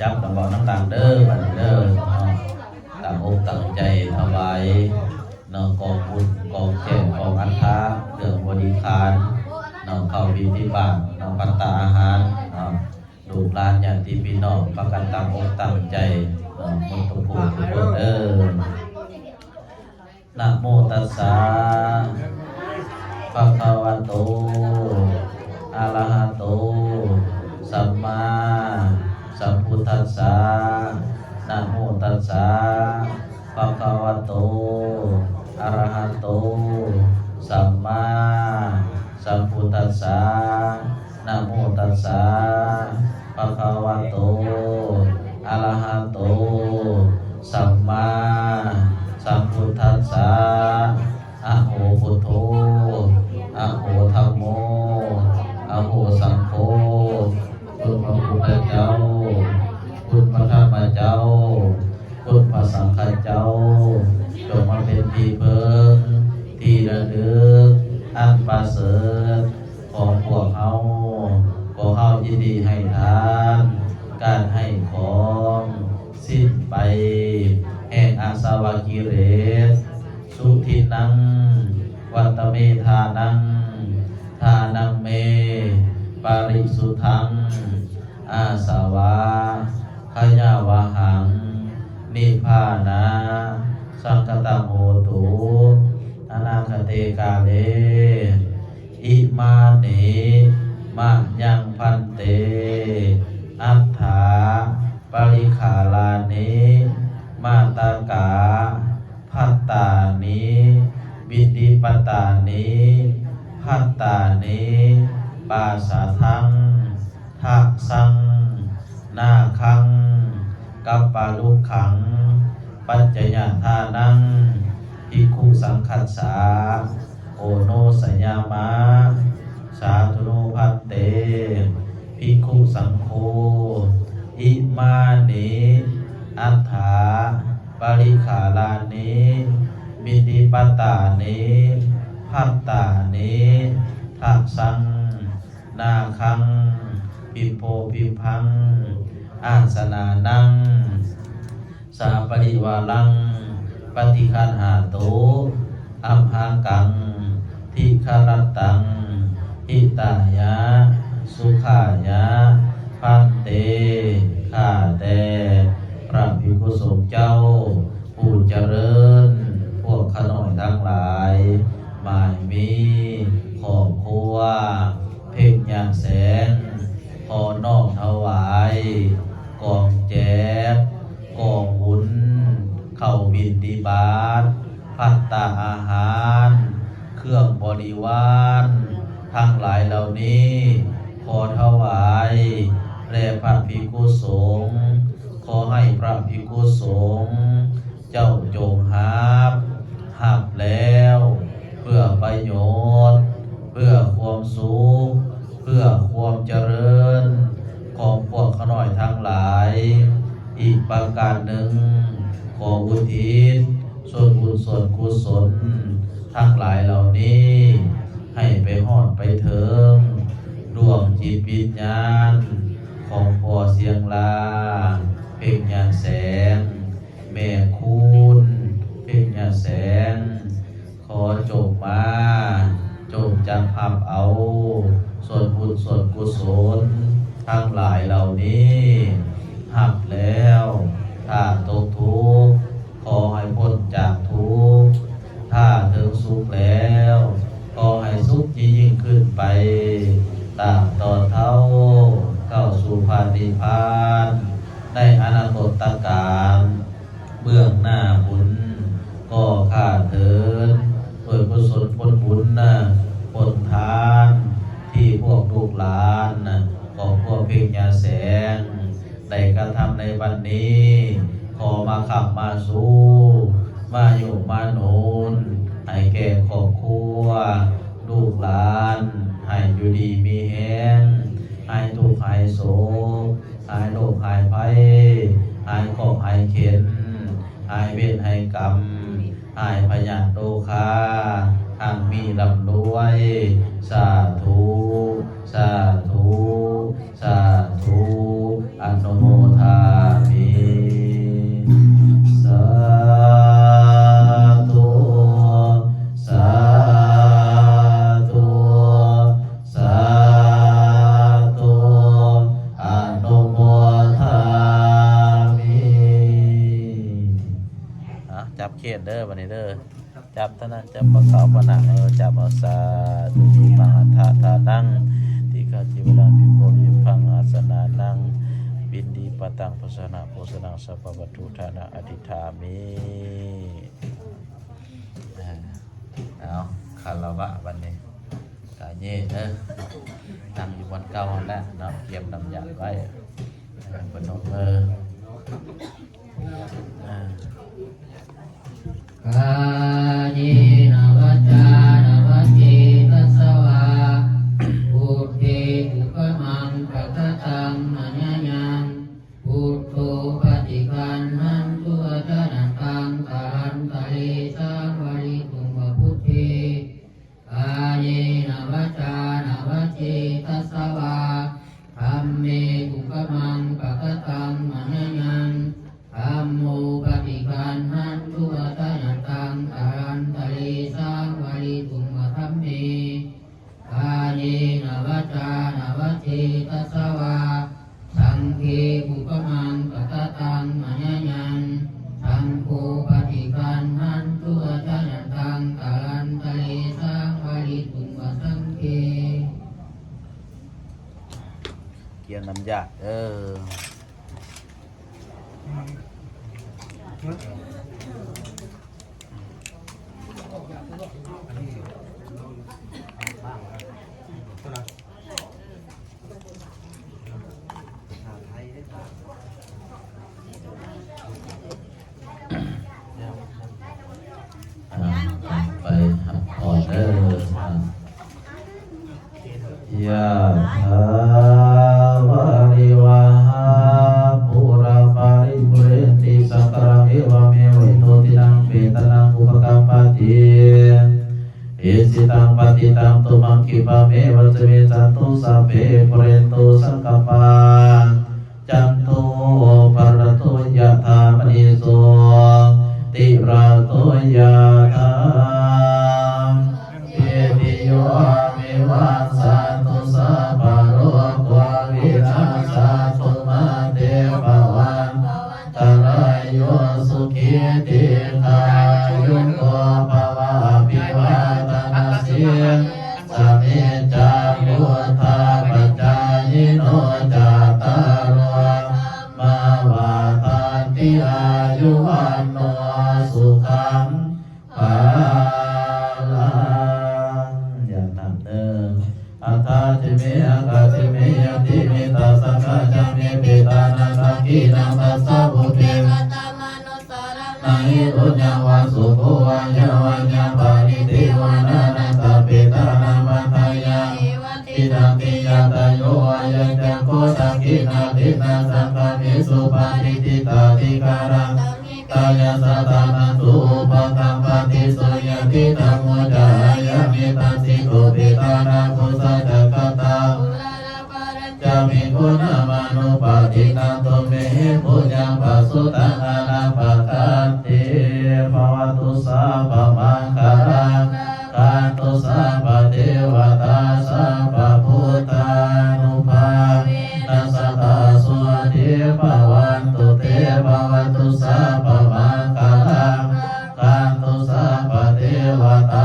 จับกับบอกน้ำต่างเด้อบัดเด้อต่างอกต่างใจถวายนอกองบุญกองแก้กองอันทาเรื่องบริคารนอกเข้าบิณฑบาตนอกปัตตาอาหารลูกหลานญาติพี่น้องประกันต่างอกต่างใจมุตภูทุกคนเด้อนะโมตัสสะภะคะวะโตอะระหะโตสัมมาสัมพุทธัสสะนะโมตัสสะภะคะวะโตอะระหะโตสัมมาสัมพุทธัสสะนะโมตัสสะภะคะวะโตอะระหะโตสัมมาสัมพุทธัสสะอะโหพุทโธอะโหธัมโมอะโหสังโฆคุณพระพุทธเจ้าคุณพระธรรมเจ้าคุณพระสังฆเจ้าจงมาเป็นที่พึ่งที่ระลึกอันประเสริฐของพวกเฮายินดีให้ทานการให้ของสิ้นไปแห่งอาสวะกิเลสสุทินังวัตเมธานังทานังเมปาริสุทธังอาสวะขยาวะหังนิพพานาสังคตังโหตุอนาคเตกาเลอิมานิมะยังพันเตอัฏฐาปริขาลานิมาตากาพัตตานิวิธิปตานิพัตตานิปาสาทังทักสังนาคังกัปปะลุขังปัจจยทานังภิกขุสังคัสสาโอโนสยามะสาธุโนภัตเตภิกขุสังโฆอิมานิอัฏฐาปริขาลานิมิติปตานิภัตตานิทัสสังนาคังปิโพปิพังอาสนานังสาปริวาลังปฏิคันหาโตอัมหากังทิคารตังหิตายะสุขายะพันเตข้าแต่พระภิกษุสงฆ์เจ้าผู้เจริญพวกขน้อยทั้งหลายหมายมีขอบครัวเพ่งอย่างแสนขอน้อมถวายกองแจกกองบุญเข้าบิณฑบาตภัตตาอาหารเครื่องบริวารทั้งหลายเหล่านี้ขอถวายแด่พระภิกขุสงฆ์ขอให้พระภิกขุสงฆ์เจ้าจงหับแล้วเพื่อประโยชน์เพื่อความสุขเพื่อความเจริญของพวกขน้อยทั้งหลายอีกประการหนึ่งขออุทิศส่วนบุญส่วนกุศลทั้งหลายเหล่านี้ให้ไปฮอดไปถึงดวงจิตวิญญาณของพ่อเสียงลาเพ่งยานแสงแม่คุณเพ่งยานแสงขอจงมาจงจำหับเอาส่วนบุญส่วนกุศลทั้งหลายเหล่านี้หับแล้วถ้าตกทุกข์ขอให้พ้นจากทุกข์ถ้าถึงสุขแล้วขอให้สุขยิ่งขึ้นไปตามต่อเท่าเข้าสู่พระนิพพานในอนาคตการเบื้องหน้าบุญก็ข้าเถิดด้วยกุศลผลบุญผลทานที่พวกลูกหลานของพวกเพ่งยาแสงได้กระทำในวันนี้ขอมาขับมาสู้มาอยู่มาโนนให้แก่ครอบครัวลูกหลานให้อยู่ดีมีแห้งให้ทุกข์หายโศกหายโรคหายภัยหายเคราะห์หายเข็ญหายเวรหายกรรมหายพยาธิโรคาทางมีลำรวยสาธุสาธุสาธุอนุโมทา ตเด้อวันนี้เด้อจับเท่านั้นจับปะเขาปะหนังจับเอาสาธุปังอัฏฐานังที่ข้าจิวรังพิโพลิพังอาสนานังบินดีปะตังพุสนาโพสนังสัพพวัตถุธานะอธิธามิเอาคารวะวันนี้กาเย่เด้อนั่งอยู่บนเก้าแล้วเนาะเก็บน้ำยาไว้บนนมมือกาเยนวัจจานวัจเจตัสสวะพุทเทอุปมังปะกะตังมะญะยังพุทโธปฏิคันหันตุอาจานันตังตาหันตะเลสังวริตุงวะพุทเทกาเยนวัจจานวัจเจตัสสวะธัมเมอุปมังปะกะตังมะญะยังธัมโมปฏิคันหันตุอาจานันตังตาหันตะเลสังวริตุงวะธัมเมกาเยนวัจจานวัจเจตัสสวะสังฆีอุปมังปะกะตังมะญะยังสังโฆปฏิคันหันตุอาจานันตังตาหันตะเลสังวริตุงวะสังฆีเกี่ยงน้ำยาไปหับพอเด้อยะถาวาริวหาปุราปาริปุเรนติสังกรังเอวเมวิโตตินังเปตนังอุปกัปปติเอสิตังปฏิตังตุมังคิปะเมวัจเมจันตุสัพเพปุเรนตุสังกปปาจันตุปรตุยะธามณิโสติราตุยะธาเอติโยวิวัสสันตุสัพพะโรโควินาศตุมาเตภวันตรายโยสุขีติขายุโกภวะอภิวาทนาสิสัมเมจังพุทธาปัจจายโนจัตตารโอมาวาทานติอายุวันโนสุขังภาลังอย่างนั้นเด้ออัตถาจิเมอังคาจิเมยติเมตาสังฆาจามิเปตานังสังคีนังตัสสะภุเทนังหิตุญญวาสุโภวัญญวัญญปาริเทวานานันตเปตานังมัทายาทินังติยาตโยอายัญจังโคตังกินาทินาสังฆามิสุปาริติตาติการังตายาสัตตานันตุอุปกัมปติสุยติตังโมจายามิตัสสิโกเปตานังกุสัจจกตาจามิคุณามนุปาทินันตุเมปุญญังปัสสุตังอนาปตันติภวตุสัพพมังคารังคันตุสัพพเทวตาสัพพพุทธานุภาเวนัสสตาสุติภวันตุเตภวตุสัพพมังคารังคันตุสัพพเทวตา